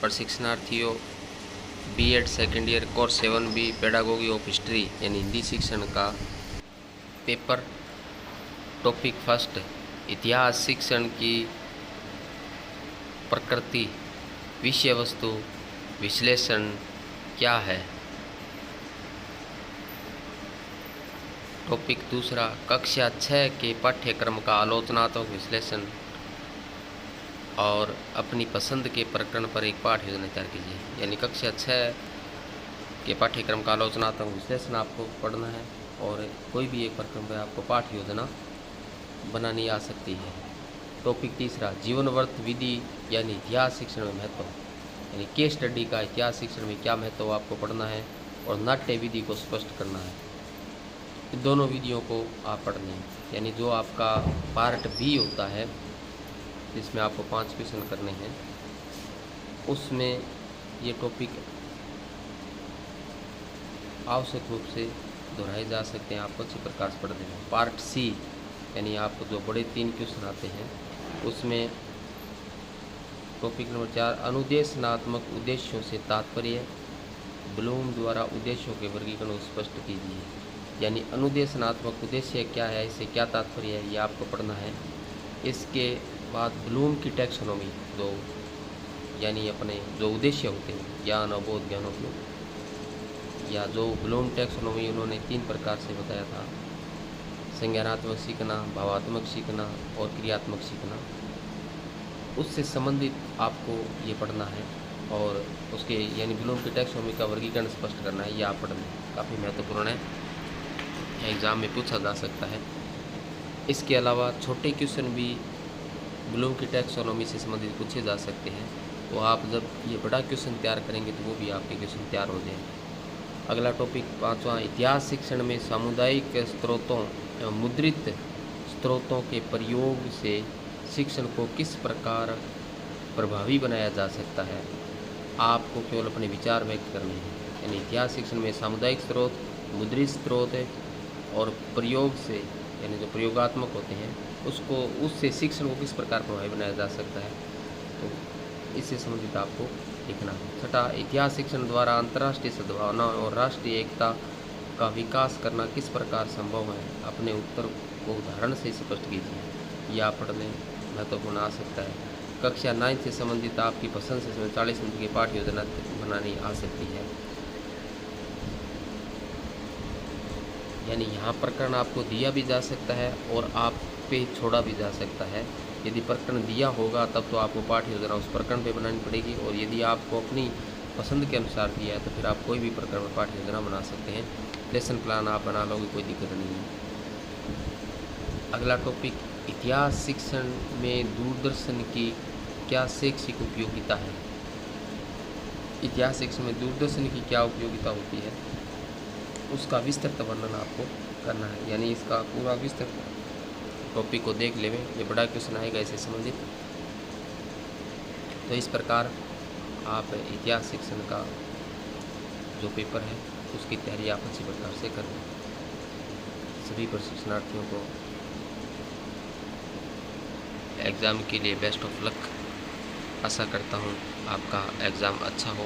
प्रशिक्षणार्थियों BEd second year course 7B pedagogy of history यानी हिंदी शिक्षण का पेपर। टॉपिक फर्स्ट, इतिहास शिक्षण की प्रकृति, विषय वस्तु विश्लेषण क्या है। टॉपिक दूसरा, कक्षा 6 के पाठ्यक्रम का आलोचनात्मक विश्लेषण और अपनी पसंद के प्रकरण पर एक पाठ योजना तैयार कीजिए। यानी कक्षा 6 के पाठ्यक्रम का आलोचनात्मक विश्लेषण आपको पढ़ना है और कोई भी एक प्रकरण पर आपको पाठ योजना बनानी आ सकती है। टॉपिक तीसरा, जीवनवर्त विधि यानी इतिहास शिक्षण में महत्व, यानी केस स्टडी का इतिहास शिक्षण में क्या महत्व आपको पढ़ना है और नाट्य विधि को स्पष्ट करना है। इन दोनों विधियों को आप पढ़ने हैं। यानी जो आपका पार्ट बी होता है जिसमें आपको 5 क्वेश्चन करने हैं, उसमें ये टॉपिक आवश्यक रूप से दोहराए जा सकते हैं, आपको अच्छी प्रकार से पढ़ने हैं। पार्ट सी यानी आपको जो बड़े 3 क्वेश्चन आते हैं, उसमें टॉपिक नंबर 4, अनुदेशनात्मक उद्देश्यों से तात्पर्य, ब्लूम द्वारा उद्देश्यों के वर्गीकरण को स्पष्ट कीजिए। यानी अनुदेशनात्मक उद्देश्य क्या है, इससे क्या तात्पर्य है, ये आपको पढ़ना है। इसके बाद ब्लूम की टैक्सोनॉमी, दो यानी अपने जो उद्देश्य होते हैं, ज्ञान, अबोध, ज्ञानोपयोग, या जो ब्लूम टैक्सोनॉमी उन्होंने 3 प्रकार से बताया था, संज्ञानात्मक सीखना, भावात्मक सीखना और क्रियात्मक सीखना, उससे संबंधित आपको ये पढ़ना है। और उसके यानी ब्लूम की टैक्सोनॉमी का वर्गीकरण स्पष्ट करना है, ये आप पढ़ना है, काफ़ी महत्वपूर्ण है, एग्ज़ाम में पूछा जा सकता है। इसके अलावा छोटे क्वेश्चन भी ब्लूम की टैक्सोनॉमी से संबंधित पूछे जा सकते हैं, तो आप जब ये बड़ा क्वेश्चन तैयार करेंगे तो वो भी आपके क्वेश्चन तैयार हो जाएंगे। अगला टॉपिक 5वां, इतिहास शिक्षण में सामुदायिक स्रोतों एवं मुद्रित स्रोतों के प्रयोग से शिक्षण को किस प्रकार प्रभावी बनाया जा सकता है। आपको केवल अपने विचार व्यक्त करने हैं। यानी इतिहास शिक्षण में सामुदायिक स्रोत, मुद्रित स्रोत और प्रयोग से, यानी जो प्रयोगात्मक होते हैं, उससे शिक्षण को किस प्रकार प्रभावी बनाया जा सकता है, तो इससे संबंधित आपको लिखना है। छठा, इतिहास शिक्षण द्वारा अंतर्राष्ट्रीय सद्भावना और राष्ट्रीय एकता का विकास करना किस प्रकार संभव है। अपने उत्तर को उदाहरण से स्पष्ट कीजिए, या पढ़ने महत्वपूर्ण आ सकता है। कक्षा 9 से संबंधित आपकी पसंद से 40 मिनट की पाठ योजना बनानी आ सकती है। यानी यहाँ प्रकरण आपको दिया भी जा सकता है और आप पे छोड़ा भी जा सकता है। यदि प्रकरण दिया होगा तब तो आपको पाठ योजना उस प्रकरण पे बनानी पड़ेगी, और यदि आपको अपनी पसंद के अनुसार दिया है तो फिर आप कोई भी प्रकरण में पाठ योजना बना सकते हैं। लेसन प्लान आप बना लोगे, कोई दिक्कत नहीं है। अगला टॉपिक, इतिहास शिक्षण में दूरदर्शन की क्या शैक्षिक उपयोगिता है। इतिहास शिक्षण में दूरदर्शन की क्या उपयोगिता होती है, उसका विस्तृत वर्णन आपको करना है। यानी इसका पूरा विस्तृत टॉपिक को देख लेंगे, ये बड़ा क्वेश्चन आएगा इससे संबंधित। तो इस प्रकार आप इतिहास शिक्षण का जो पेपर है उसकी तैयारी आप अच्छी प्रकार से करें। सभी प्रशिक्षणार्थियों को एग्ज़ाम के लिए बेस्ट ऑफ लक। आशा करता हूँ आपका एग्ज़ाम अच्छा हो।